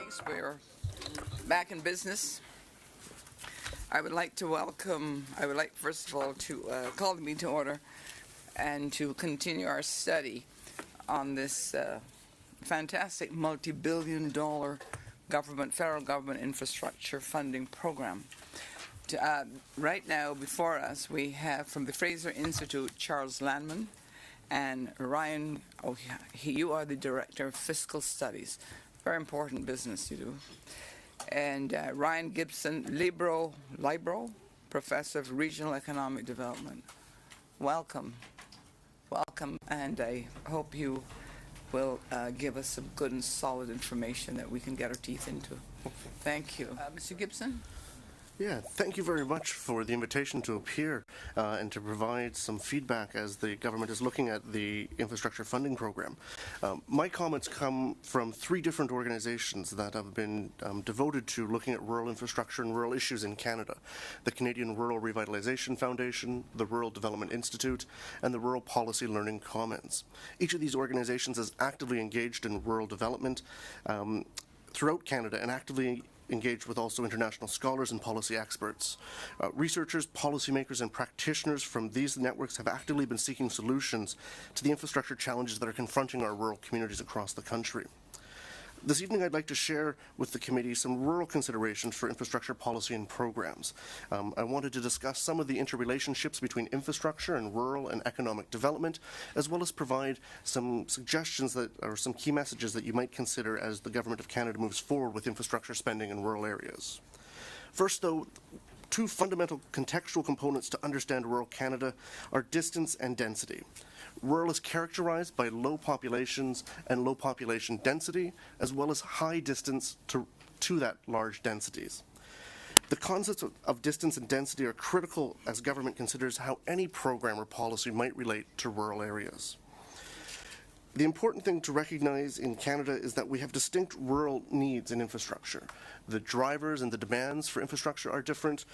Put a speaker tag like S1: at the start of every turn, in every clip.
S1: colleagues, we're back in business. I would like first of all to call the meeting to order and to continue our study on this fantastic multi-billion-dollar federal government infrastructure funding program. Right now before us we have from the Fraser Institute Charles Landman and Ryan, you are the Director of Fiscal Studies. Very important business you do. And Ryan Gibson, Libro, Professor of Regional Economic Development. Welcome, and I hope you will give us some good and solid information that we can get our teeth into. Thank you. Mr. Gibson?
S2: Yeah, thank you very much for the invitation to appear and to provide some feedback as the government is looking at the infrastructure funding program. My comments come from three different organizations that have been devoted to looking at rural infrastructure and rural issues in Canada: the Canadian Rural Revitalization Foundation, the Rural Development Institute, and the Rural Policy Learning Commons. Each of these organizations is actively engaged in rural development throughout Canada and actively engaged with also international scholars and policy experts. Researchers, policymakers, and practitioners from these networks have actively been seeking solutions to the infrastructure challenges that are confronting our rural communities across the country. This evening I'd like to share with the committee some rural considerations for infrastructure policy and programs. I wanted to discuss some of the interrelationships between infrastructure and rural and economic development, as well as provide some suggestions or some key messages that you might consider as the Government of Canada moves forward with infrastructure spending in rural areas. First, though, two fundamental contextual components to understand rural Canada are distance and density. Rural is characterized by low populations and low population density, as well as high distance to that large densities. The concepts of distance and density are critical as government considers how any program or policy might relate to rural areas. The important thing to recognize in Canada is that we have distinct rural needs in infrastructure. The drivers and the demands for infrastructure are different.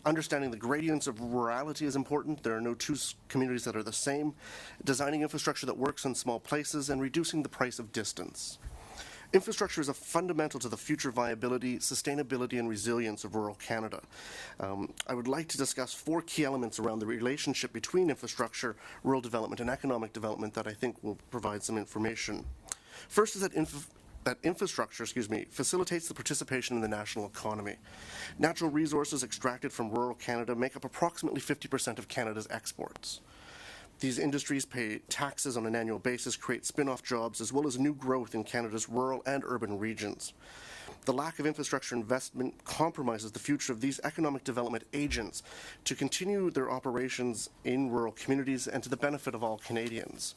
S2: Understanding the gradients of rurality is important. There are no two communities that are the same. Designing infrastructure that works in small places and reducing the price of distance. Infrastructure is fundamental to the future viability, sustainability, and resilience of rural Canada. I would like to discuss four key elements around the relationship between infrastructure, rural development, and economic development that I think will provide some information. First is that infrastructure facilitates the participation in the national economy. Natural resources extracted from rural Canada make up approximately 50% of Canada's exports. These industries pay taxes on an annual basis, create spin-off jobs, as well as new growth in Canada's rural and urban regions. The lack of infrastructure investment compromises the future of these economic development agents to continue their operations in rural communities and to the benefit of all Canadians.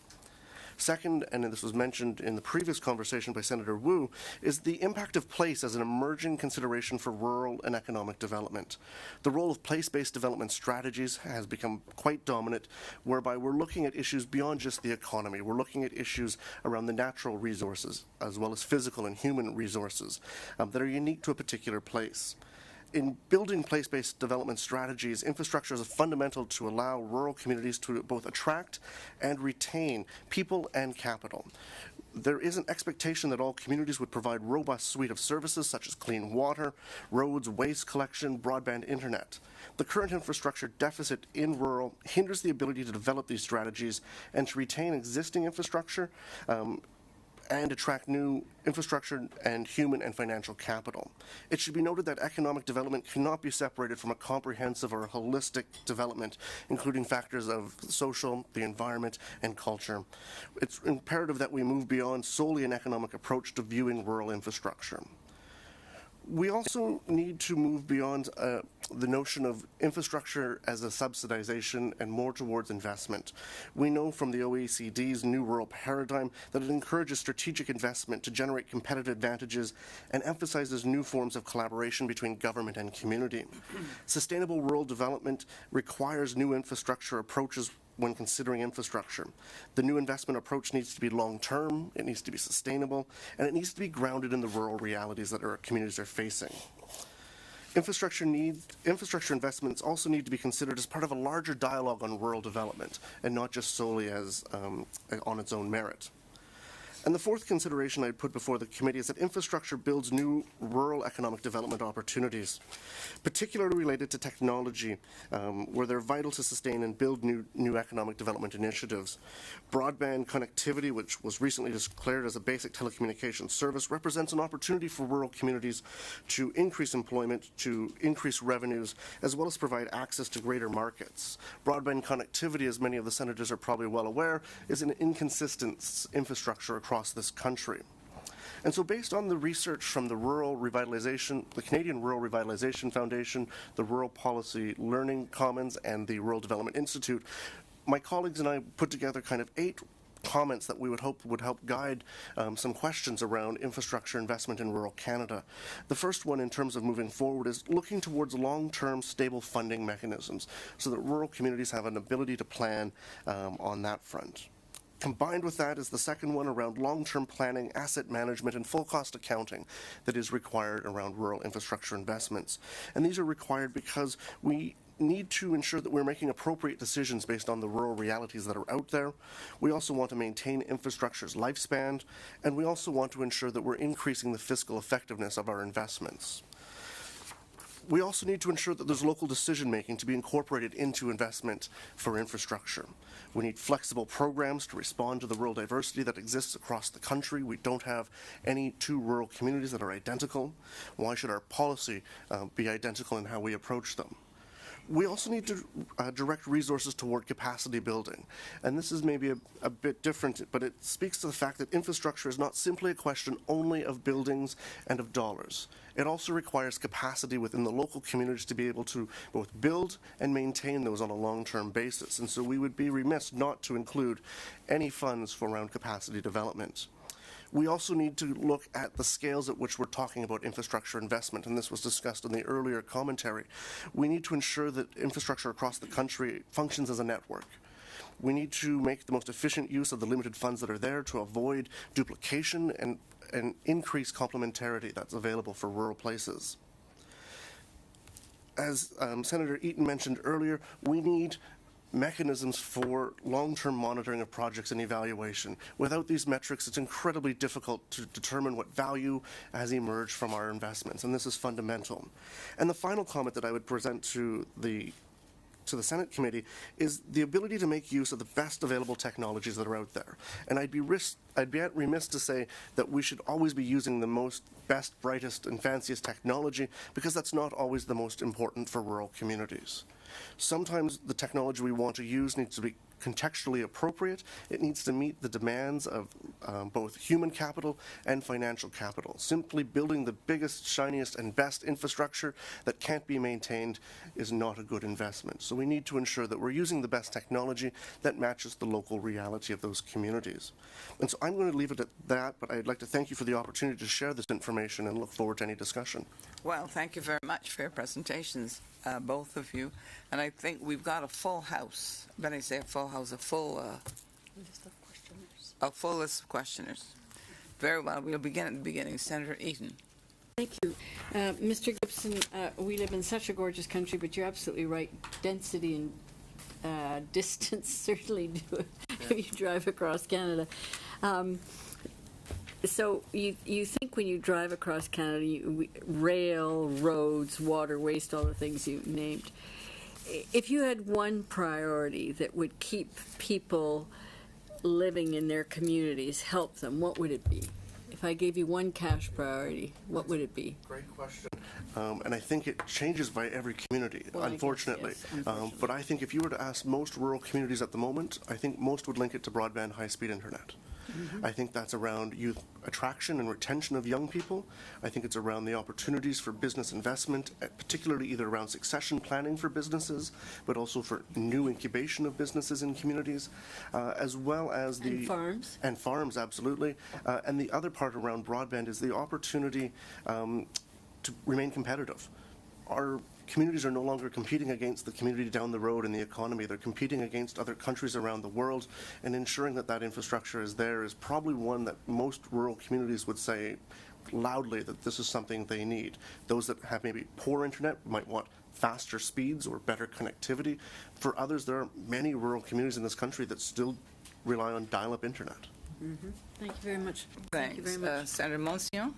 S2: Second, and this was mentioned in the previous conversation by Senator Wu, is the impact of place as an emerging consideration for rural and economic development. The role of place-based development strategies has become quite dominant, whereby we're looking at issues beyond just the economy. We're looking at issues around the natural resources, as well as physical and human resources that are unique to a particular place. In building place-based development strategies, infrastructure is fundamental to allow rural communities to both attract and retain people and capital. There is an expectation that all communities would provide a robust suite of services such as clean water, roads, waste collection, broadband internet. The current infrastructure deficit in rural hinders the ability to develop these strategies and to retain existing infrastructure and attract new infrastructure and human and financial capital. It should be noted that economic development cannot be separated from a comprehensive or holistic development, including factors of social, the environment, and culture. It's imperative that we move beyond solely an economic approach to viewing rural infrastructure. We also need to move beyond the notion of infrastructure as a subsidization and more towards investment. We know from the OECD's new rural paradigm that it encourages strategic investment to generate competitive advantages and emphasizes new forms of collaboration between government and community. Sustainable rural development requires new infrastructure approaches when considering infrastructure. The new investment approach needs to be long-term, it needs to be sustainable, and it needs to be grounded in the rural realities that our communities are facing. Infrastructure investments also need to be considered as part of a larger dialogue on rural development, and not just solely as on its own merit. And the fourth consideration I'd put before the committee is that infrastructure builds new rural economic development opportunities, particularly related to technology, where they're vital to sustain and build new economic development initiatives. Broadband connectivity, which was recently declared as a basic telecommunications service, represents an opportunity for rural communities to increase employment, to increase revenues, as well as provide access to greater markets. Broadband connectivity, as many of the senators are probably well aware, is an inconsistent infrastructure across this country. And so based on the research from the Canadian Rural Revitalization Foundation, the Rural Policy Learning Commons, and the Rural Development Institute, my colleagues and I put together kind of 8 comments that we would hope would help guide some questions around infrastructure investment in rural Canada. The first one, in terms of moving forward, is looking towards long-term stable funding mechanisms so that rural communities have an ability to plan on that front. Combined with that is the second one around long-term planning, asset management, and full cost accounting that is required around rural infrastructure investments. And these are required because we need to ensure that we're making appropriate decisions based on the rural realities that are out there. We also want to maintain infrastructure's lifespan, and we also want to ensure that we're increasing the fiscal effectiveness of our investments. We also need to ensure that there's local decision-making to be incorporated into investment for infrastructure. We need flexible programs to respond to the rural diversity that exists across the country. We don't have any 2 rural communities that are identical. Why should our policy be identical in how we approach them? We also need to direct resources toward capacity building. And this is maybe a bit different, but it speaks to the fact that infrastructure is not simply a question only of buildings and of dollars. It also requires capacity within the local communities to be able to both build and maintain those on a long-term basis. And so we would be remiss not to include any funds for around capacity development. We also need to look at the scales at which we're talking about infrastructure investment, and this was discussed in the earlier commentary. We need to ensure that infrastructure across the country functions as a network. We need to make the most efficient use of the limited funds that are there to avoid duplication and increase complementarity that's available for rural places. As Senator Eaton mentioned earlier, we need mechanisms for long-term monitoring of projects and evaluation. Without these metrics, it's incredibly difficult to determine what value has emerged from our investments, and this is fundamental. And the final comment that I would present to the Senate committee is the ability to make use of the best available technologies that are out there. And I'd be remiss to say that we should always be using the best, brightest, and fanciest technology, because that's not always the most important for rural communities. Sometimes the technology we want to use needs to be contextually appropriate. It needs to meet the demands of both human capital and financial capital. Simply building the biggest, shiniest, and best infrastructure that can't be maintained is not a good investment. So we need to ensure that we're using the best technology that matches the local reality of those communities. And so I'm going to leave it at that, but I'd like to thank you for the opportunity to share this information and look forward to any discussion.
S1: Well, thank you very much for your presentations, both of you. And I think we've got a full house. When I say a full house, a full list of questioners. Very well. We'll begin at the beginning. Senator Eaton.
S3: Thank you. Mr. Gibson, we live in such a gorgeous country, but you're absolutely right. Density and distance certainly do if you drive across Canada. So you think when you drive across Canada, rail, roads, water, waste, all the things you named. If you had one priority that would keep people living in their communities, help them, what would it be? If I gave you one cash priority, what would it be?
S2: Great question. And I think it changes by every community,
S3: well,
S2: unfortunately.
S3: Yes, unfortunately.
S2: But I think if you were to ask most rural communities at the moment, I think most would link it to broadband high-speed internet. Mm-hmm. I think that's around youth attraction and retention of young people. I think it's around the opportunities for business investment, particularly either around succession planning for businesses, but also for new incubation of businesses in communities, as well as the...
S3: And farms.
S2: And farms, absolutely. And the other part around broadband is the opportunity to remain competitive. Our communities are no longer competing against the community down the road in the economy. They're competing against other countries around the world, and ensuring that that infrastructure is there is probably one that most rural communities would say loudly that this is something they need. Those that have maybe poor internet might want faster speeds or better connectivity. For others, there are many rural communities in this country that still rely on dial-up internet.
S3: Thank you very much. Thank you
S1: Thanks.
S3: very much.
S1: Senator Monsignor?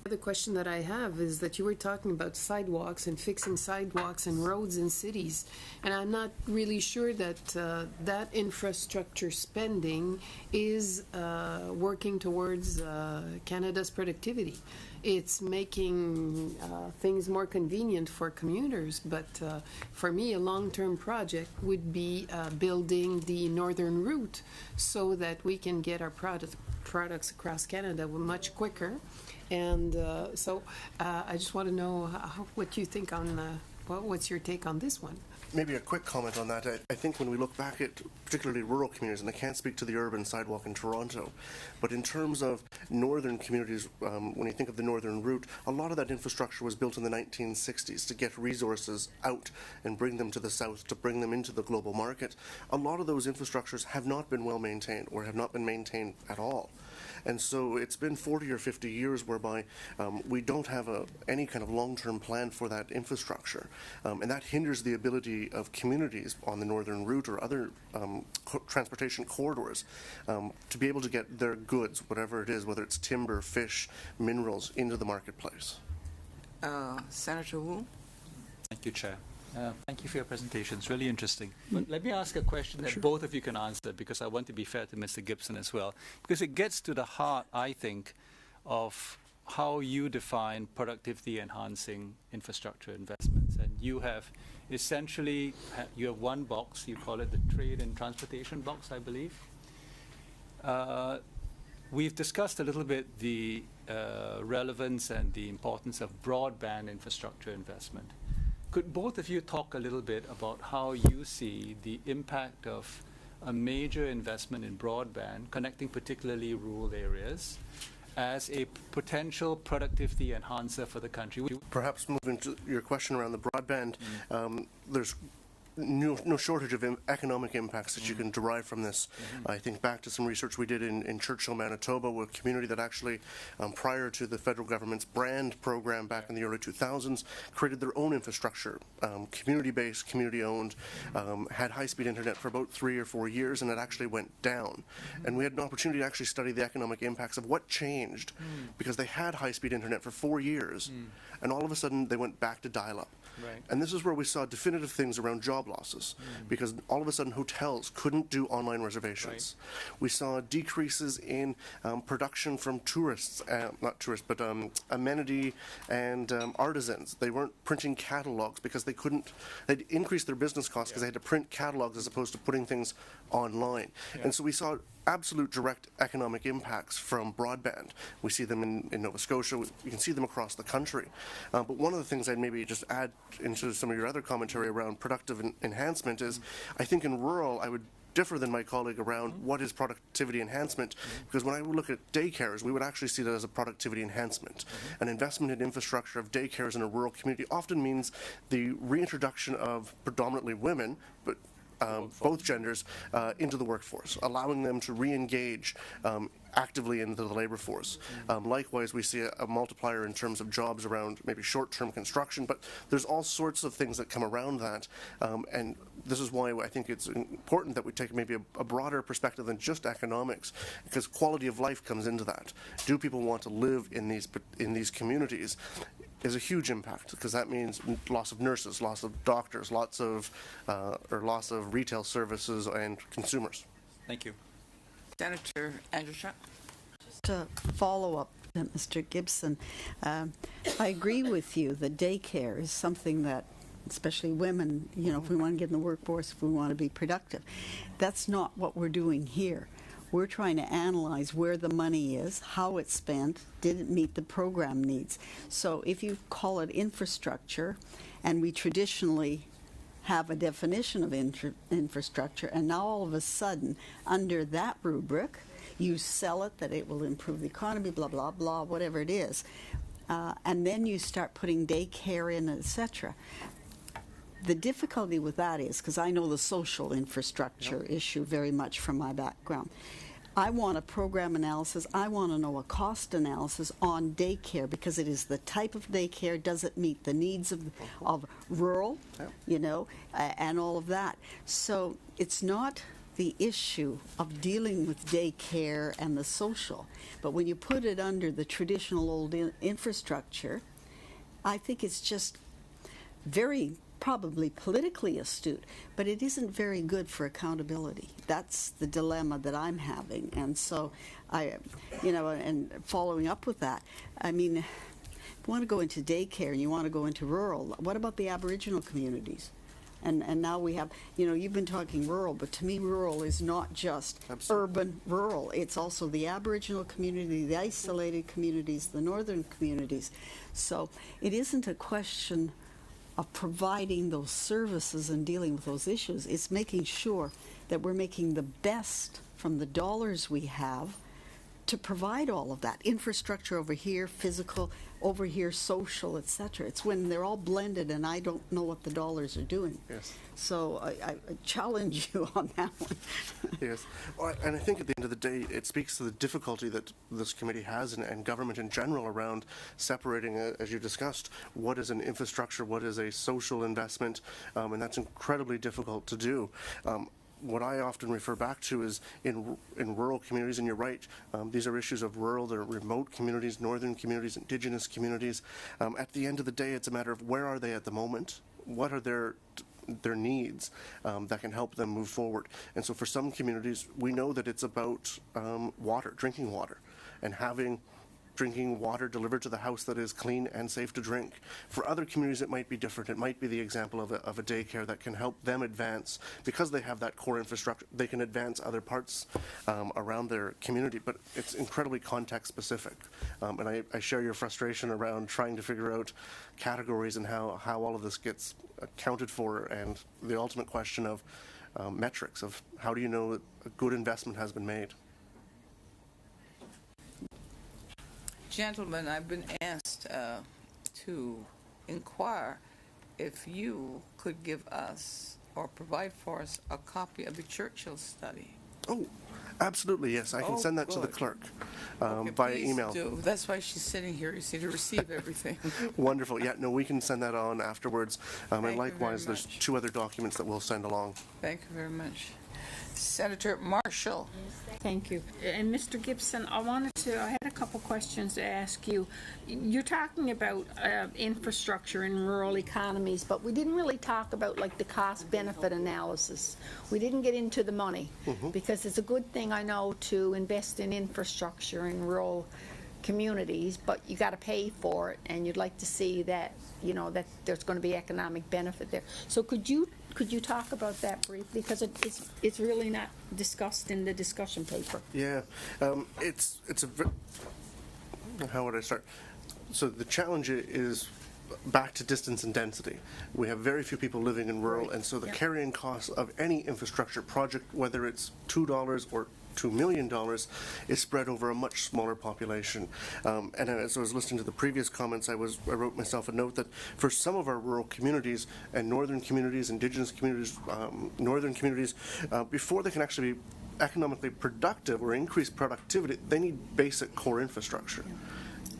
S4: The question that I have is that you were talking about sidewalks and fixing sidewalks and roads in cities, and I'm not really sure that that infrastructure spending is working towards Canada's productivity. It's making things more convenient for commuters, but for me, a long-term project would be building the northern route so that we can get our products across Canada much quicker. And so I just want to know what you think on, what's your take on this one?
S2: Maybe a quick comment on that. I think when we look back at particularly rural communities, and I can't speak to the urban sidewalk in Toronto, but in terms of northern communities, when you think of the northern route, a lot of that infrastructure was built in the 1960s to get resources out and bring them to the south, to bring them into the global market. A lot of those infrastructures have not been well maintained or have not been maintained at all. And so it's been 40 or 50 years whereby we don't have any kind of long-term plan for that infrastructure. And that hinders the ability of communities on the northern route or other transportation corridors to be able to get their goods, whatever it is, whether it's timber, fish, minerals, into the marketplace.
S1: Senator Wu?
S5: Thank you, Chair. Thank you for your presentation. It's really interesting. But let me ask a question that both of you can answer, because I want to be fair to Mr. Gibson as well, because it gets to the heart, I think, of how you define productivity-enhancing infrastructure investments. And you have essentially, you have one box, you call it the trade and transportation box, I believe. We've discussed a little bit the relevance and the importance of broadband infrastructure investment. Could both of you talk a little bit about how you see the impact of a major investment in broadband, connecting particularly rural areas, as a potential productivity enhancer for the country?
S2: Perhaps moving to your question around the broadband, there's no shortage of economic impacts that you can derive from this. I think back to some research we did in Churchill, Manitoba, with a community that actually, prior to the federal government's brand program back in the early 2000s, created their own infrastructure, community-based, community-owned, had high-speed internet for about 3 or 4 years, and it actually went down. And we had an opportunity to actually study the economic impacts of what changed, because they had high-speed internet for 4 years, and all of a sudden they went back to dial-up.
S5: Right.
S2: And this is where we saw definitive things around job losses, because all of a sudden hotels couldn't do online reservations. Right. We saw decreases in production from tourists, not tourists, but amenity and artisans. They weren't printing catalogs because they couldn't, they'd increased their business costs because they had to print catalogs as opposed to putting things online. And so we saw absolute direct economic impacts from broadband. We see them in Nova Scotia. We can see them across the country. But one of the things I'd maybe just add into some of your other commentary around productive enhancement is, I think in rural, I would differ than my colleague around what is productivity enhancement, because when I look at daycares, we would actually see that as a productivity enhancement. An investment in infrastructure of daycares in a rural community often means the reintroduction of predominantly women, but both genders, into the workforce, allowing them to re-engage actively into the labor force. Likewise, we see a multiplier in terms of jobs around maybe short-term construction, but there's all sorts of things that come around that, and this is why I think it's important that we take maybe a broader perspective than just economics, because quality of life comes into that. Do people want to live in these communities? Is a huge impact, because that means loss of nurses, loss of doctors, loss of retail services and consumers.
S5: Thank you.
S1: Senator Andrusha?
S6: Just a follow-up to Mr. Gibson. I agree with you that daycare is something that, especially women, if we want to get in the workforce, if we want to be productive, that's not what we're doing here. We're trying to analyze where the money is, how it's spent, did it meet the program needs. So if you call it infrastructure, and we traditionally have a definition of infrastructure, and now all of a sudden, under that rubric, you sell it that it will improve the economy, blah, blah, blah, whatever it is, and then you start putting daycare in, etc. The difficulty with that is, because I know the social infrastructure issue very much from my background, I want a program analysis. I want to know a cost analysis on daycare, because it is the type of daycare. Does it meet the needs of rural, and all of that? So it's not the issue of dealing with daycare and the social. But when you put it under the traditional old infrastructure, I think it's just very probably politically astute, but it isn't very good for accountability. That's the dilemma that I'm having. And so and following up with that, I mean, if you want to go into daycare and you want to go into rural, what about the Aboriginal communities? And now we have, you've been talking rural, but to me rural is not just urban rural. It's also the Aboriginal community, the isolated communities, the northern communities. So it isn't a question of providing those services and dealing with those issues. It's making sure that we're making the best from the dollars we have to provide all of that. Infrastructure over here, physical over here, social, etc. It's when they're all blended and I don't know what the dollars are doing.
S2: Yes.
S6: So I challenge you on that one.
S2: Yes. Well, and I think at the end of the day, it speaks to the difficulty that this committee has and government in general around separating, as you discussed, what is an infrastructure, what is a social investment, and that's incredibly difficult to do. What I often refer back to is in rural communities, and you're right, these are issues of rural, they're remote communities, northern communities, indigenous communities. At the end of the day, it's a matter of where are they at the moment, what are their needs that can help them move forward. And so for some communities, we know that it's about water, drinking water, and having drinking water delivered to the house that is clean and safe to drink. For other communities, it might be different. It might be the example of a daycare that can help them advance. Because they have that core infrastructure, they can advance other parts around their community, but it's incredibly context specific. And I share your frustration around trying to figure out categories and how all of this gets accounted for, and the ultimate question of metrics, of how do you know that a good investment has been made.
S1: Gentlemen, I've been asked to inquire if you could give us or provide for us a copy of the Churchill study.
S2: Oh, absolutely, yes. I can send that to the clerk
S1: Okay,
S2: via
S1: please
S2: email.
S1: do. That's why she's sitting here, you see, to receive everything.
S2: Wonderful. Yeah, no, we can send that on afterwards.
S1: Thank
S2: And
S1: you
S2: likewise,
S1: very
S2: there's
S1: much.
S2: 2 other documents that we'll send along.
S1: Thank you very much. Senator Marshall.
S7: Thank you. And Mr. Gibson, I had a couple questions to ask you. You're talking about infrastructure in rural economies, but we didn't really talk about like the cost-benefit analysis. We didn't get into the money, because it's a good thing, I know, to invest in infrastructure in rural communities, but you got to pay for it, and you'd like to see that, that there's going to be economic benefit there. So could you talk about that briefly, because it's really not discussed in the discussion paper?
S2: Yeah, it's how would I start? So the challenge is back to distance and density. We have very few people living in rural, and so the carrying cost of any infrastructure project, whether it's $2 or $2 million, is spread over a much smaller population. And as I was listening to the previous comments, I wrote myself a note that for some of our rural communities and northern communities, indigenous communities, northern communities, before they can actually be economically productive or increase productivity, they need basic core infrastructure.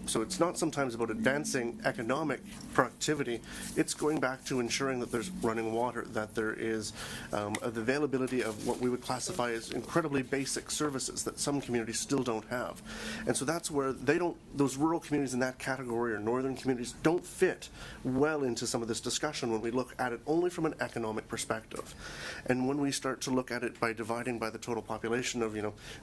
S2: So it's not sometimes about advancing economic productivity, it's going back to ensuring that there's running water, that there is the availability of what we would classify as incredibly basic services that some communities still don't have. And so that's where those rural communities in that category or northern communities don't fit well into some of this discussion when we look at it only from an economic perspective. And when we start to look at it by dividing by the total population of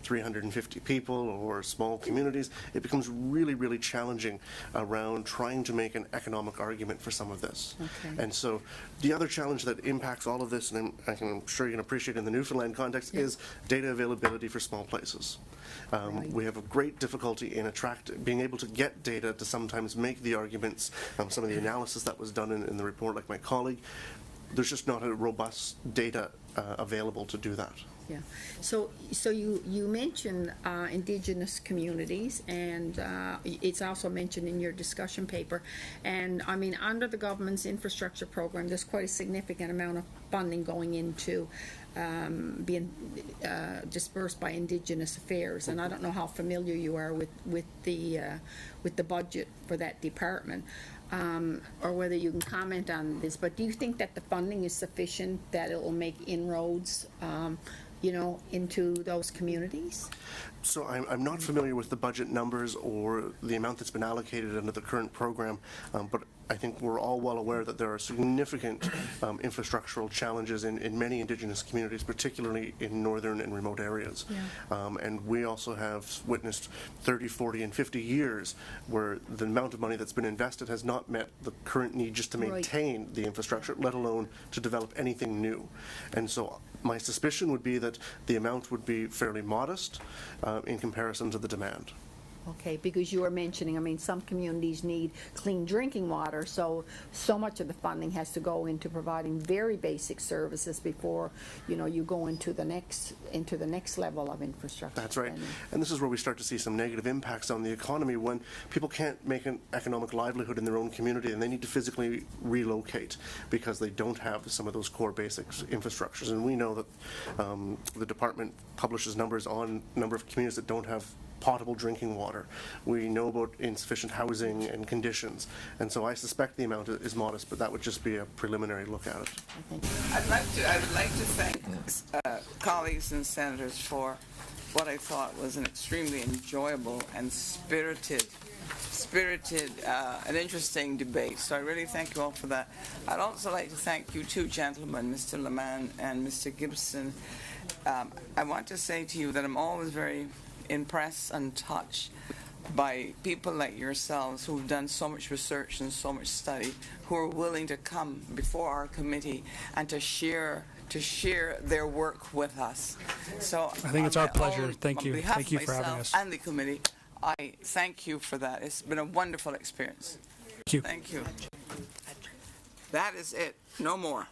S2: 350 people or small communities, it becomes really, really challenging around trying to make an economic argument for some of this.
S7: Okay.
S2: And so the other challenge that impacts all of this, and I'm sure you can appreciate in the Newfoundland context, is data availability for small places. We have a great difficulty in being able to get data to sometimes make the arguments. Some of the analysis that was done in the report, like my colleague, there's just not a robust data available to do that.
S7: Yeah. So you mentioned indigenous communities, and it's also mentioned in your discussion paper. And I mean, under the government's infrastructure program, there's quite a significant amount of funding going into being dispersed by Indigenous Affairs, and I don't know how familiar you are with the budget for that department, or whether you can comment on this. But do you think that the funding is sufficient, that it will make inroads, into those communities?
S2: So I'm not familiar with the budget numbers or the amount that's been allocated under the current program, but I think we're all well aware that there are significant infrastructural challenges in many Indigenous communities, particularly in northern and remote areas.
S7: Yeah.
S2: And we also have witnessed 30, 40, and 50 years where the amount of money that's been invested has not met the current need just to maintain the infrastructure, let alone to develop anything new. And so my suspicion would be that the amount would be fairly modest in comparison to the demand.
S7: Okay, because you were mentioning, some communities need clean drinking water, so much of the funding has to go into providing very basic services before, you go into the next level of infrastructure.
S2: That's right.
S7: spending.
S2: And this is where we start to see some negative impacts on the economy when people can't make an economic livelihood in their own community and they need to physically relocate because they don't have some of those core basic infrastructures. And we know that the department publishes numbers on number of communities that don't have potable drinking water. We know about insufficient housing and conditions, and so I suspect the amount is modest, but that would just be a preliminary look at it.
S1: I would like to thank colleagues and senators for what I thought was an extremely enjoyable and spirited and interesting debate. So I really thank you all for that. I'd also like to thank you two gentlemen, Mr. Leman and Mr. Gibson. I want to say to you that I'm always very impressed and touched by people like yourselves who've done so much research and so much study, who are willing to come before our committee and to share their work with us. So
S8: I think it's our pleasure. Thank you. Thank you for having us.
S1: And the committee, I thank you for that. It's been a wonderful experience.
S8: Thank you.
S1: Thank you. That is it. No more.